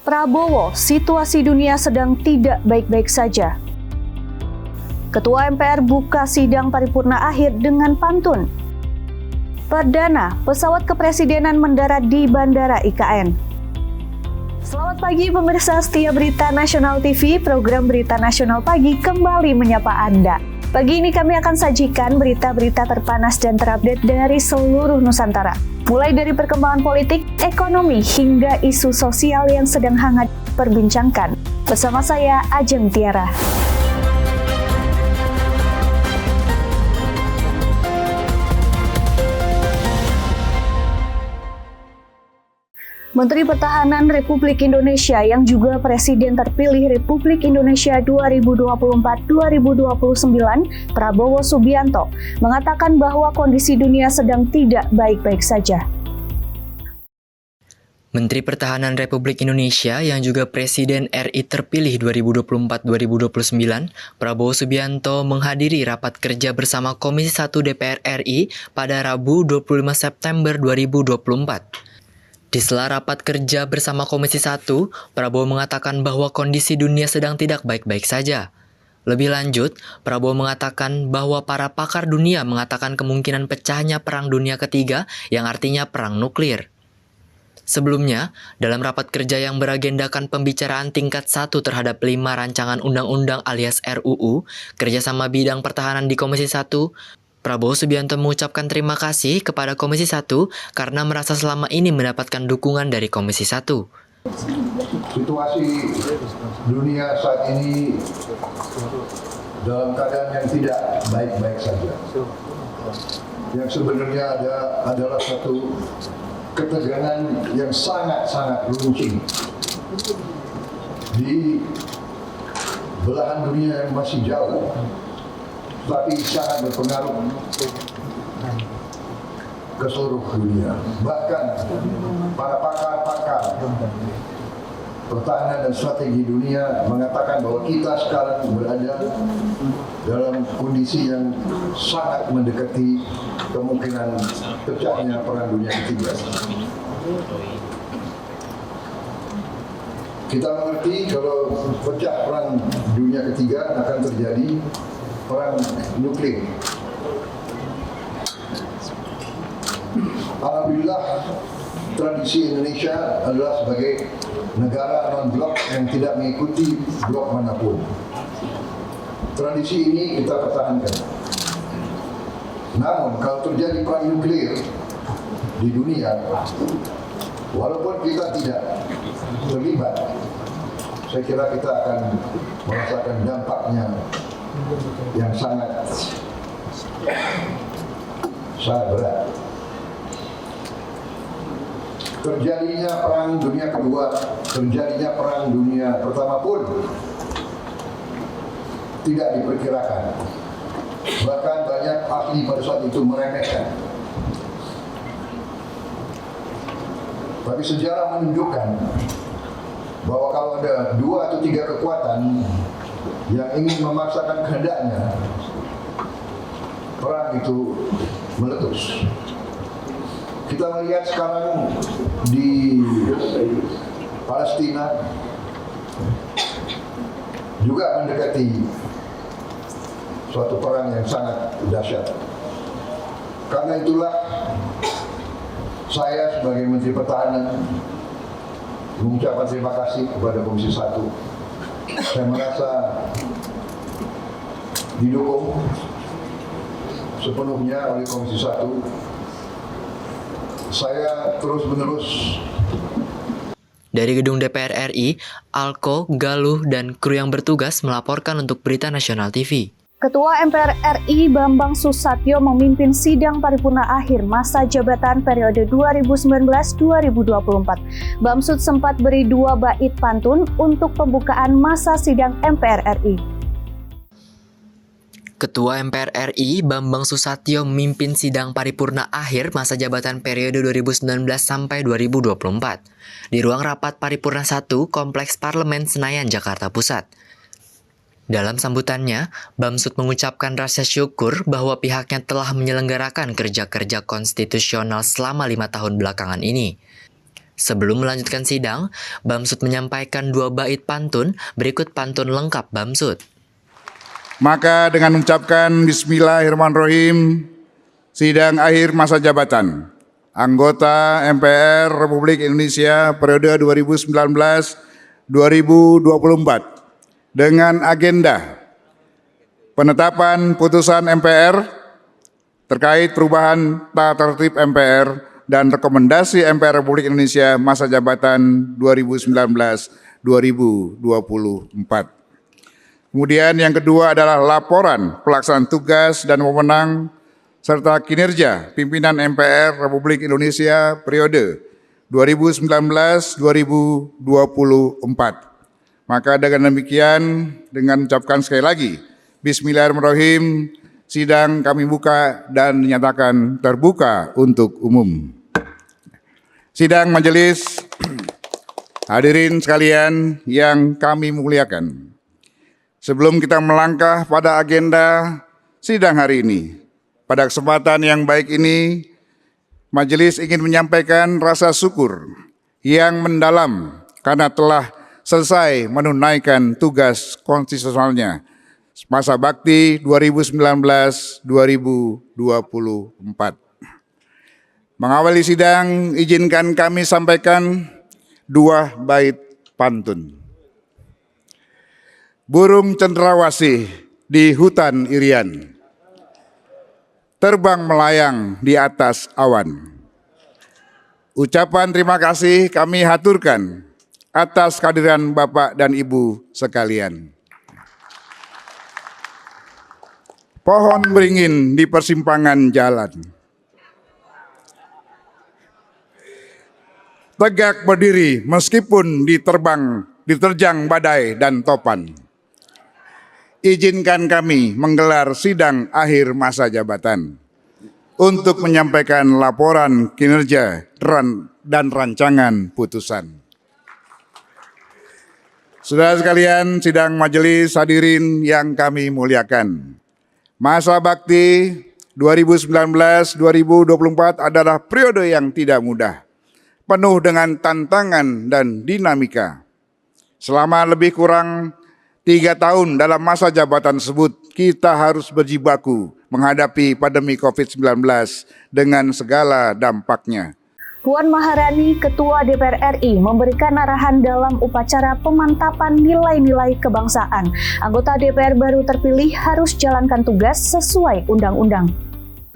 Prabowo, situasi dunia sedang tidak baik-baik saja. Ketua MPR buka sidang paripurna akhir dengan pantun. Perdana, pesawat kepresidenan mendarat di Bandara IKN. Selamat pagi pemirsa setia Berita Nasional TV, program Berita Nasional Pagi kembali menyapa Anda. Pagi ini kami akan sajikan berita-berita terpanas dan terupdate dari seluruh Nusantara. Mulai dari perkembangan politik, ekonomi, hingga isu sosial yang sedang hangat diperbincangkan. Bersama saya, Ajeng Tiara. Menteri Pertahanan Republik Indonesia yang juga Presiden terpilih Republik Indonesia 2024-2029, Prabowo Subianto, mengatakan bahwa kondisi dunia sedang tidak baik-baik saja. Menteri Pertahanan Republik Indonesia yang juga Presiden RI terpilih 2024-2029, Prabowo Subianto menghadiri rapat kerja bersama Komisi 1 DPR RI pada Rabu 25 September 2024. Di sela rapat kerja bersama Komisi 1, Prabowo mengatakan bahwa kondisi dunia sedang tidak baik-baik saja. Lebih lanjut, Prabowo mengatakan bahwa para pakar dunia mengatakan kemungkinan pecahnya Perang Dunia Ketiga yang artinya perang nuklir. Sebelumnya, dalam rapat kerja yang beragendakan pembicaraan tingkat 1 terhadap 5 rancangan undang-undang alias RUU, kerjasama bidang pertahanan di Komisi 1, Prabowo Subianto mengucapkan terima kasih kepada Komisi 1 karena merasa selama ini mendapatkan dukungan dari Komisi 1. Situasi dunia saat ini dalam keadaan yang tidak baik-baik saja. Yang sebenarnya adalah satu ketegangan yang sangat-sangat runcing di belahan dunia yang masih jauh, tapi sangat berpengaruh ke seluruh dunia. Bahkan para pakar-pakar pertahanan dan strategi dunia mengatakan bahwa kita sekarang berada dalam kondisi yang sangat mendekati kemungkinan pecahnya Perang Dunia Ketiga. Kita mengerti kalau pecah Perang Dunia Ketiga akan terjadi perang nuklir. Alhamdulillah, tradisi Indonesia adalah sebagai negara non-blok yang tidak mengikuti blok manapun. Tradisi ini kita pertahankan. Namun, kalau terjadi perang nuklir di dunia, walaupun kita tidak terlibat, saya kira kita akan merasakan dampaknya yang sangat berat. Terjadinya Perang Dunia Kedua, terjadinya Perang Dunia Pertama pun tidak diperkirakan. Bahkan banyak ahli pada saat itu meremehkan. Tapi sejarah menunjukkan bahwa kalau ada 2 atau 3 kekuatan yang ingin memaksakan kehendaknya, perang itu meletus. Kita melihat sekarang di Palestina juga mendekati suatu perang yang sangat dahsyat. Karena itulah saya sebagai Menteri Pertahanan mengucapkan terima kasih kepada Komisi 1. Saya merasa didukung sepenuhnya oleh Komisi 1. Saya terus-menerus. Dari gedung DPR RI, Alko, Galuh, dan kru yang bertugas melaporkan untuk Berita Nasional TV. Ketua MPR RI Bambang Susatyo memimpin sidang paripurna akhir masa jabatan periode 2019-2024. Bamsud sempat beri 2 bait pantun untuk pembukaan masa sidang MPR RI. Ketua MPR RI Bambang Susatyo memimpin sidang paripurna akhir masa jabatan periode 2019 sampai 2024 di ruang rapat paripurna 1 Kompleks Parlemen Senayan, Jakarta Pusat. Dalam sambutannya, Bamsud mengucapkan rasa syukur bahwa pihaknya telah menyelenggarakan kerja-kerja konstitusional selama 5 tahun belakangan ini. Sebelum melanjutkan sidang, Bamsud menyampaikan 2 bait pantun, berikut pantun lengkap Bamsud. Maka dengan mengucapkan Bismillahirrahmanirrahim, sidang akhir masa jabatan anggota MPR Republik Indonesia periode 2019-2024 dengan agenda penetapan putusan MPR terkait perubahan tata tertib MPR dan rekomendasi MPR Republik Indonesia masa jabatan 2019-2024. Kemudian yang kedua adalah laporan pelaksanaan tugas dan wewenang serta kinerja pimpinan MPR Republik Indonesia periode 2019-2024. Maka dengan demikian, dengan mengucapkan sekali lagi, Bismillahirrahmanirrahim, sidang kami buka dan dinyatakan terbuka untuk umum. Sidang majelis, hadirin sekalian yang kami muliakan. Sebelum kita melangkah pada agenda sidang hari ini, pada kesempatan yang baik ini, majelis ingin menyampaikan rasa syukur yang mendalam karena telah selesai menunaikan tugas konstitusionalnya masa bakti 2019-2024. Mengawali sidang, izinkan kami sampaikan 2 bait pantun. Burung cendrawasih di hutan Irian, terbang melayang di atas awan. Ucapan terima kasih kami haturkan atas kehadiran Bapak dan Ibu sekalian. Pohon beringin di persimpangan jalan, tegak berdiri meskipun diterjang badai dan topan. Izinkan kami menggelar sidang akhir masa jabatan untuk menyampaikan laporan kinerja dan rancangan putusan. Saudara sekalian, sidang majelis hadirin yang kami muliakan. Masa bakti 2019-2024 adalah periode yang tidak mudah, penuh dengan tantangan dan dinamika. Selama lebih kurang 3 tahun dalam masa jabatan tersebut, kita harus berjibaku menghadapi pandemi COVID-19 dengan segala dampaknya. Puan Maharani, Ketua DPR RI, memberikan arahan dalam upacara pemantapan nilai-nilai kebangsaan. Anggota DPR baru terpilih harus jalankan tugas sesuai undang-undang.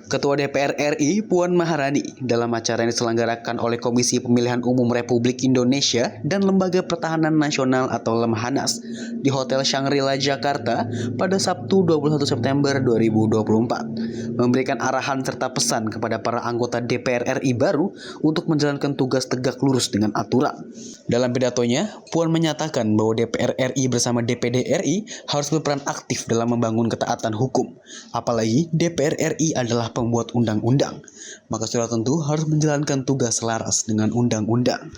Ketua DPR RI Puan Maharani dalam acara yang diselenggarakan oleh Komisi Pemilihan Umum Republik Indonesia dan Lembaga Pertahanan Nasional atau Lemhanas di Hotel Shangri-La Jakarta pada Sabtu 21 September 2024 memberikan arahan serta pesan kepada para anggota DPR RI baru untuk menjalankan tugas tegak lurus dengan aturan. Dalam pidatonya, Puan menyatakan bahwa DPR RI bersama DPD RI harus berperan aktif dalam membangun ketaatan hukum. Apalagi DPR RI adalah pembuat undang-undang, maka sudah tentu harus menjalankan tugas selaras dengan undang-undang.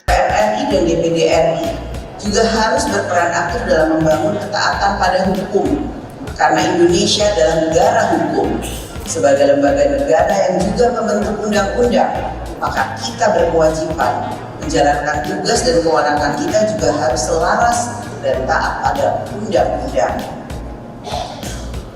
DPR RI dan DPD RI juga harus berperan aktif dalam membangun ketaatan pada hukum, karena Indonesia adalah negara hukum. Sebagai lembaga negara yang juga membentuk undang-undang, maka kita berkewajiban menjalankan tugas dan kewenangan kita juga harus selaras dan taat pada undang-undang.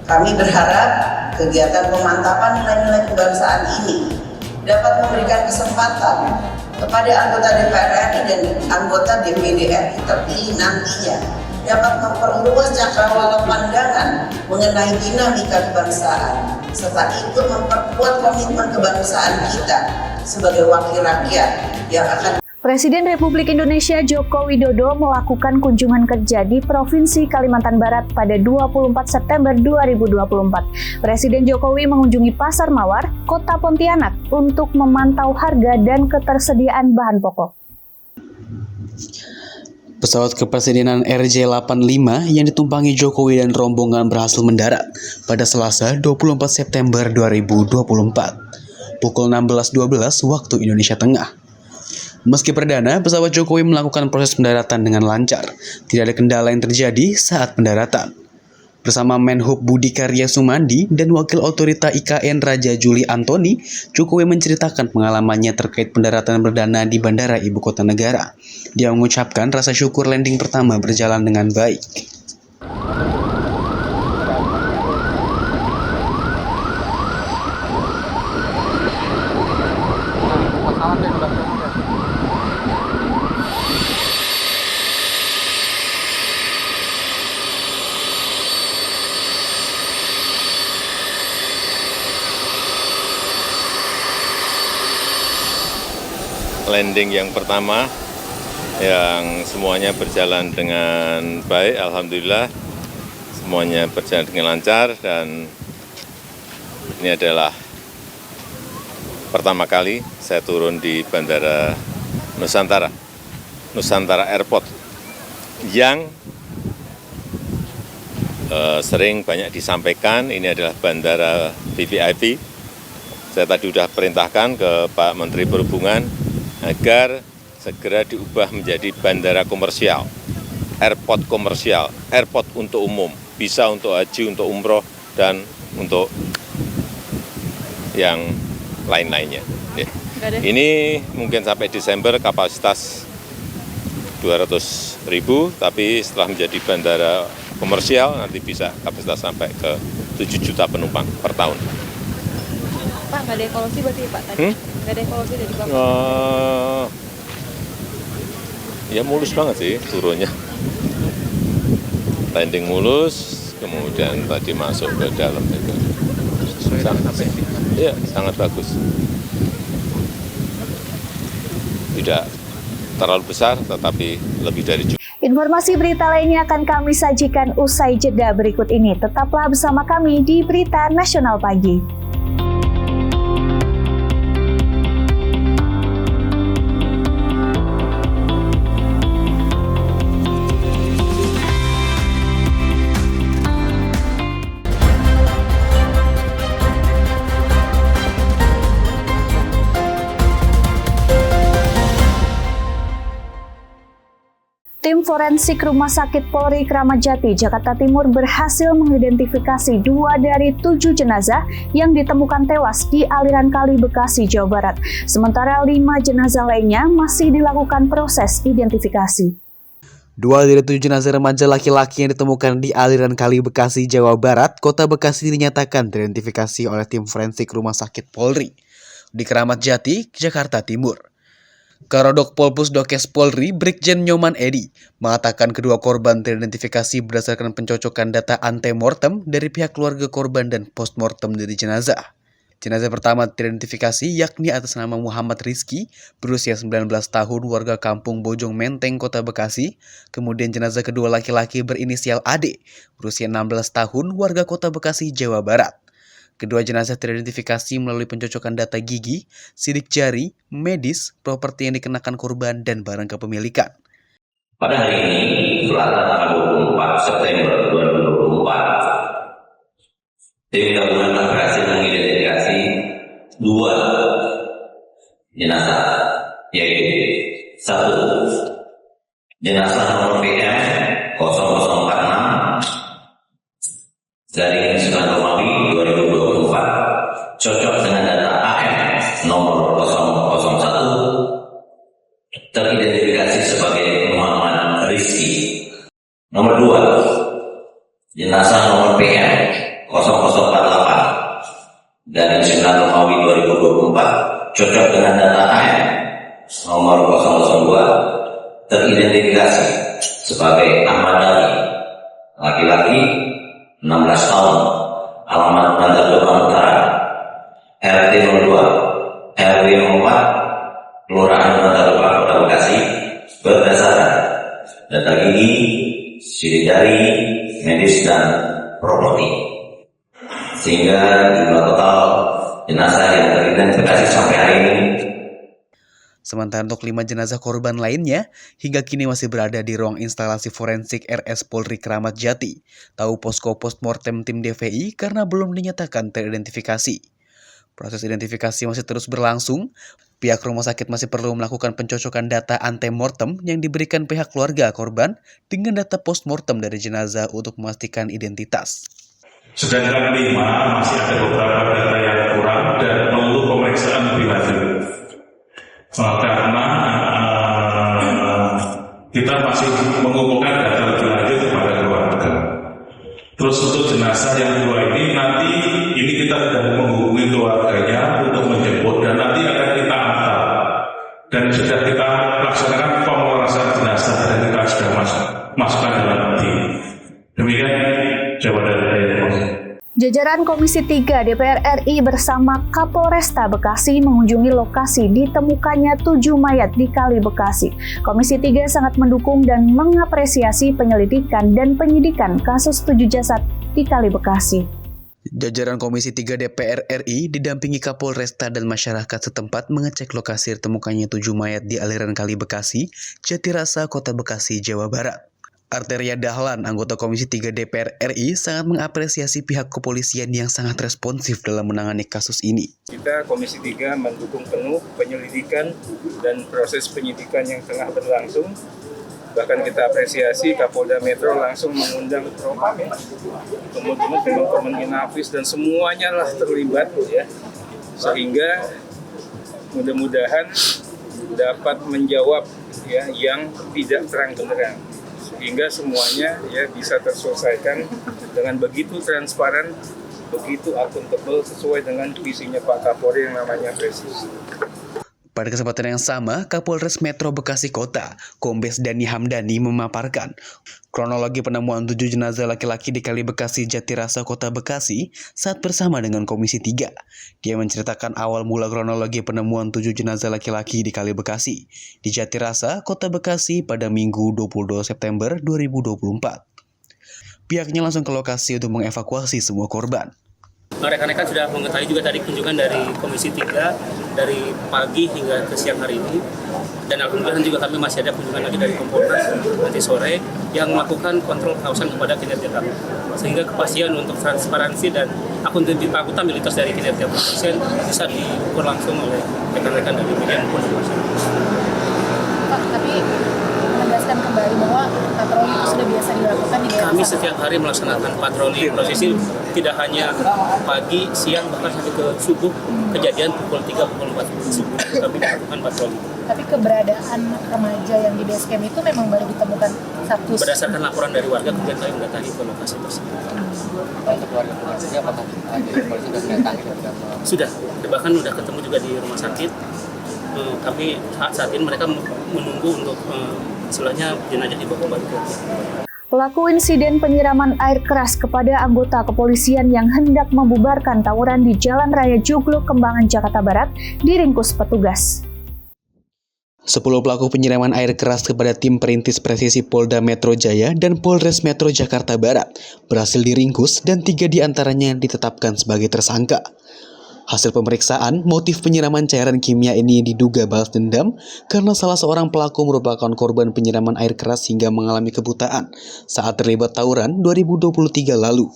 Kami berharap kegiatan pemantapan nilai-nilai kebangsaan ini dapat memberikan kesempatan kepada anggota DPR RI dan anggota DPD RI terpilih nantinya dapat memperluas cakrawala pandangan mengenai dinamika kebangsaan serta ikut memperkuat komitmen kebangsaan kita sebagai wakil rakyat yang akan. Presiden Republik Indonesia Joko Widodo melakukan kunjungan kerja di Provinsi Kalimantan Barat pada 24 September 2024. Presiden Jokowi mengunjungi Pasar Mawar, Kota Pontianak untuk memantau harga dan ketersediaan bahan pokok. Pesawat kepresidenan RJ85 yang ditumpangi Jokowi dan rombongan berhasil mendarat pada Selasa 24 September 2024 pukul 16.12 waktu Indonesia Tengah. Meski perdana, pesawat Jokowi melakukan proses pendaratan dengan lancar. Tidak ada kendala yang terjadi saat pendaratan. Bersama Menhub Budi Karya Sumadi dan Wakil Otorita IKN Raja Juli Antoni, Jokowi menceritakan pengalamannya terkait pendaratan perdana di Bandara Ibu Kota Negara. Dia mengucapkan rasa syukur landing pertama berjalan dengan baik. Landing yang pertama yang semuanya berjalan dengan baik, alhamdulillah semuanya berjalan dengan lancar, dan ini adalah pertama kali saya turun di Bandara Nusantara Airport yang sering banyak disampaikan ini adalah bandara VVIP. Saya tadi sudah perintahkan ke Pak Menteri Perhubungan agar segera diubah menjadi bandara komersial, airport komersial, airport untuk umum, bisa untuk haji, untuk umroh, dan untuk yang lain-lainnya. Ini mungkin sampai Desember kapasitas 200.000, tapi setelah menjadi bandara komersial nanti bisa kapasitas sampai ke 7 juta penumpang per tahun. Pak, nggak ada evaluasi berarti Pak tadi? Nggak ada evaluasi dari Bapak? Ya mulus banget sih turunnya. Landing mulus, kemudian tadi masuk ke dalam juga. Sangat bagus. Tidak terlalu besar, tetapi lebih dari cukup. Informasi berita lainnya akan kami sajikan usai jeda berikut ini. Tetaplah bersama kami di Berita Nasional Pagi. Tim forensik Rumah Sakit Polri Kramat Jati, Jakarta Timur berhasil mengidentifikasi 2 dari 7 jenazah yang ditemukan tewas di aliran Kali Bekasi, Jawa Barat. Sementara 5 jenazah lainnya masih dilakukan proses identifikasi. 2 dari 7 jenazah remaja laki-laki yang ditemukan di aliran Kali Bekasi, Jawa Barat, Kota Bekasi dinyatakan teridentifikasi oleh tim forensik Rumah Sakit Polri di Kramat Jati, Jakarta Timur. Karodok Polpus Dokes Polri, Brigjen Nyoman Edi, mengatakan kedua korban teridentifikasi berdasarkan pencocokan data antemortem dari pihak keluarga korban dan postmortem dari jenazah. Jenazah pertama teridentifikasi yakni atas nama Muhammad Rizky, berusia 19 tahun, warga kampung Bojong Menteng, Kota Bekasi. Kemudian jenazah kedua laki-laki berinisial AD, berusia 16 tahun, warga Kota Bekasi, Jawa Barat. Kedua jenazah teridentifikasi melalui pencocokan data gigi, sidik jari, medis, properti yang dikenakan korban, dan barang kepemilikan. Pada hari ini, Selasa tanggal 24 September 2024, tim gabungan telah berhasil mengidentifikasi 2 jenazah, yaitu 1 jenazah nomor PM 0046 dari Sunan Romawi 2024, cocok dengan data AM nomor 001, teridentifikasi sebagai Muhammad Rizky. Nomor 2, jenazah nomor PM 0048 dari Sunan Romawi 2024, cocok dengan data AM nomor 002, teridentifikasi sebagai Ahmad Ali, laki-laki, 16 tahun, alamat Bantar Gebang Utara, RT 02, RW 04, Kelurahan Bantar Gebang, Kota Bekasi, berdasarkan data gigi, sidik jari, medis, dan properti. Sehingga jumlah total jenazah yang teridentifikasi sampai hari ini. Sementara untuk 5 jenazah korban lainnya, hingga kini masih berada di ruang instalasi forensik RS Polri Kramat Jati, tahu posko postmortem tim DVI karena belum dinyatakan teridentifikasi. Proses identifikasi masih terus berlangsung. Pihak rumah sakit masih perlu melakukan pencocokan data antemortem yang diberikan pihak keluarga korban dengan data postmortem dari jenazah untuk memastikan identitas. Sedangkan 5 masih ada beberapa data yang kurang dan perlu pemeriksaan lebih lanjut. Karena kita masih mengumpulkan data lebih lanjut kepada keluarga. Terus untuk jenazah yang 2 ini nanti kita sudah menghubungi keluarganya untuk menjemput dan nanti akan kita antar dan sudah kita laksanakan pemulasaran jenazah dan kita sudah masukkan dalam tim. Demikian jawaban dari saya. Jajaran Komisi 3 DPR RI bersama Kapolresta Bekasi mengunjungi lokasi ditemukannya 7 mayat di Kali Bekasi. Komisi 3 sangat mendukung dan mengapresiasi penyelidikan dan penyidikan kasus 7 jasad di Kali Bekasi. Jajaran Komisi 3 DPR RI didampingi Kapolresta dan masyarakat setempat mengecek lokasi ditemukannya 7 mayat di aliran Kali Bekasi, Jatirasa, Kota Bekasi, Jawa Barat. Arteria Dahlan, anggota Komisi 3 DPR RI, sangat mengapresiasi pihak kepolisian yang sangat responsif dalam menangani kasus ini. Kita Komisi 3 mendukung penuh penyelidikan dan proses penyidikan yang tengah berlangsung. Bahkan kita apresiasi Kapolda Metro langsung mengundang Propam, kemudian teman-teman Inafis dan semuanya lah terlibat ya, sehingga mudah-mudahan dapat menjawab ya yang tidak terang benderang, sehingga semuanya ya bisa terselesaikan dengan begitu transparan, begitu akuntabel sesuai dengan visinya Pak Kapolri yang namanya presisi. Pada kesempatan yang sama, Kapolres Metro Bekasi Kota, Kombes Dani Hamdani memaparkan kronologi penemuan 7 jenazah laki-laki di Kali Bekasi, Jatirasa, Kota Bekasi saat bersama dengan Komisi 3. Dia menceritakan awal mula kronologi penemuan 7 jenazah laki-laki di Kali Bekasi, di Jatirasa, Kota Bekasi pada Minggu 22 September 2024. Pihaknya langsung ke lokasi untuk mengevakuasi semua korban. Rekan-rekan sudah mengetahui juga tadi kunjungan dari Komisi 3 dari pagi hingga ke siang hari ini, dan alhamdulillah juga kami masih ada kunjungan lagi dari Kompolnas nanti sore yang melakukan kontrol kawasan kepada kinerja kami, sehingga kepastian untuk transparansi dan akuntabilitas dari kinerja kepolisian bisa diukur langsung oleh rekan-rekan dari media maupun masyarakat. Pak, tapi menegaskan kembali bahwa patroli itu sudah biasa dilakukan di daerah. Kami setiap hari melaksanakan patroli prosesi, tidak hanya pagi, siang, bahkan sampai ke subuh. Kejadian pukul 3, pukul 4 subuh kami melakukan patroli. Tapi keberadaan remaja yang di base camp itu memang baru ditemukan Sabtu. Berdasarkan laporan dari warga, kemudian kami mendatangi ke lokasi tersebut. Untuk keluarga polisi, apakah polisi sudah mendatangi? Sudah, bahkan sudah ketemu juga di rumah sakit. Tapi saat ini mereka menunggu untuk istilahnya jenazah dibawa kembali ke. Pelaku insiden penyiraman air keras kepada anggota kepolisian yang hendak membubarkan tawuran di Jalan Raya Joglo, Kembangan, Jakarta Barat diringkus petugas. 10 pelaku penyiraman air keras kepada tim perintis presisi Polda Metro Jaya dan Polres Metro Jakarta Barat berhasil diringkus dan 3 diantaranya ditetapkan sebagai tersangka. Hasil pemeriksaan, motif penyiraman cairan kimia ini diduga balas dendam karena salah seorang pelaku merupakan korban penyiraman air keras hingga mengalami kebutaan saat terlibat tawuran 2023 lalu.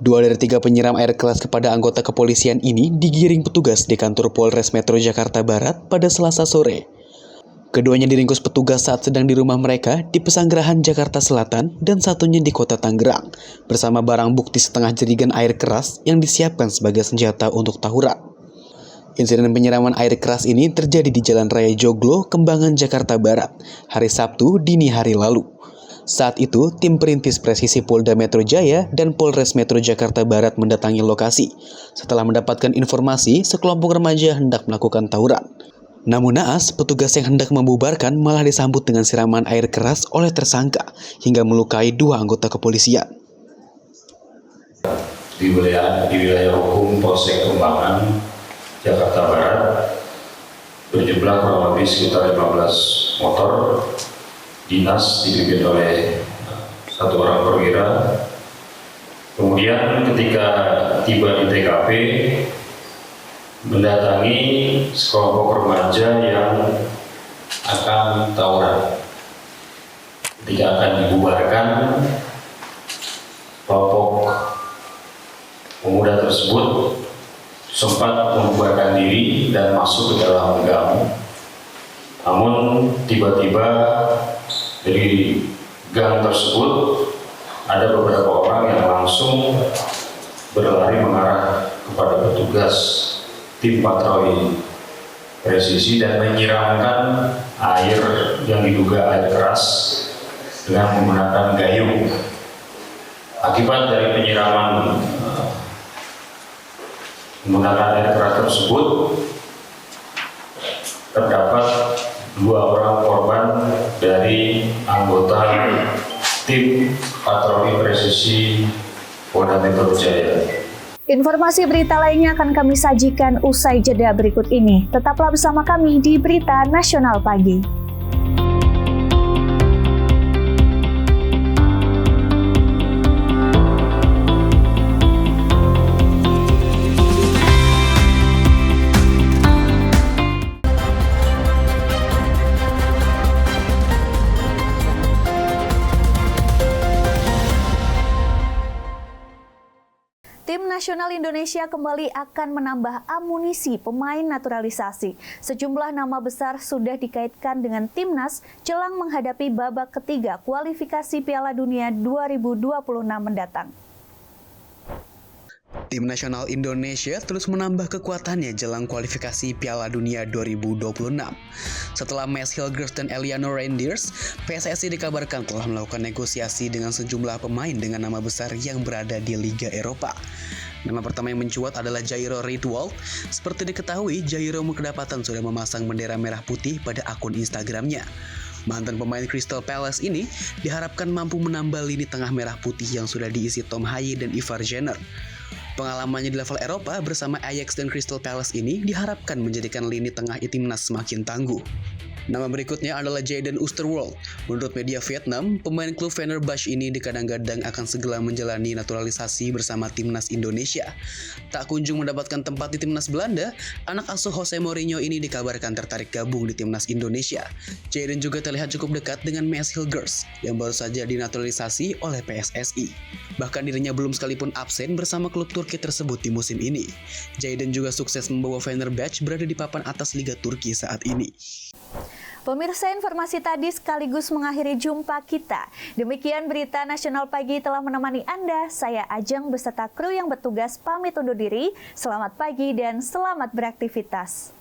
2 dari 3 penyiram air keras kepada anggota kepolisian ini digiring petugas di kantor Polres Metro Jakarta Barat pada Selasa sore. Keduanya diringkus petugas saat sedang di rumah mereka di Pesanggerahan, Jakarta Selatan, dan satunya di Kota Tangerang, bersama barang bukti setengah jerigen air keras yang disiapkan sebagai senjata untuk tawuran. Insiden penyiraman air keras ini terjadi di Jalan Raya Joglo, Kembangan, Jakarta Barat, hari Sabtu dini hari lalu. Saat itu, tim perintis presisi Polda Metro Jaya dan Polres Metro Jakarta Barat mendatangi lokasi setelah mendapatkan informasi sekelompok remaja hendak melakukan tawuran. Namun naas, petugas yang hendak membubarkan malah disambut dengan siraman air keras oleh tersangka hingga melukai 2 anggota kepolisian. Di wilayah hukum Polsek Kembangan, Jakarta Barat, berjumlah kurang lebih sekitar 15 motor dinas dipimpin oleh 1 orang perwira. Kemudian ketika tiba di TKP, mendatangi sekelompok remaja yang akan tawuran. Ketika akan dibubarkan, kelompok pemuda tersebut sempat membubarkan diri dan masuk ke dalam gang. Namun tiba-tiba dari gang tersebut ada beberapa orang yang langsung berlari mengarah kepada petugas tim patroli presisi dan menyiramkan air yang diduga air keras dengan menggunakan gayung. Akibat dari penyiraman menggunakan air keras tersebut, terdapat 2 orang korban dari anggota tim patroli presisi Polda Metro Jaya. Informasi berita lainnya akan kami sajikan usai jeda berikut ini. Tetaplah bersama kami di Berita Nasional Pagi. Tim Nasional Indonesia kembali akan menambah amunisi pemain naturalisasi. Sejumlah nama besar sudah dikaitkan dengan Timnas jelang menghadapi babak ketiga kualifikasi Piala Dunia 2026 mendatang. Tim Nasional Indonesia terus menambah kekuatannya jelang kualifikasi Piala Dunia 2026. Setelah Mads Hilgers dan Eliano Reindeers, PSSI dikabarkan telah melakukan negosiasi dengan sejumlah pemain dengan nama besar yang berada di Liga Eropa. Nama pertama yang mencuat adalah Jairo Riedwald. Seperti diketahui, Jairo kedapatan sudah memasang bendera merah putih pada akun Instagramnya. Mantan pemain Crystal Palace ini diharapkan mampu menambah lini tengah merah putih yang sudah diisi Tom Haye dan Ivar Jenner. Pengalamannya di level Eropa bersama Ajax dan Crystal Palace ini diharapkan menjadikan lini tengah Timnas semakin tangguh. Nama berikutnya adalah Jayden Oosterwolde. Menurut media Vietnam, pemain klub Fenerbahce ini dikadang-kadang akan segera menjalani naturalisasi bersama Timnas Indonesia. Tak kunjung mendapatkan tempat di Timnas Belanda, anak asuh Jose Mourinho ini dikabarkan tertarik gabung di Timnas Indonesia. Jayden juga terlihat cukup dekat dengan Mads Hilgers yang baru saja dinaturalisasi oleh PSSI. Bahkan dirinya belum sekalipun absen bersama klub Turki tersebut di musim ini. Jayden juga sukses membawa Fenerbahce berada di papan atas Liga Turki saat ini. Pemirsa, informasi tadi sekaligus mengakhiri jumpa kita. Demikian Berita Nasional Pagi telah menemani Anda. Saya Ajeng beserta kru yang bertugas pamit undur diri. Selamat pagi dan selamat beraktivitas.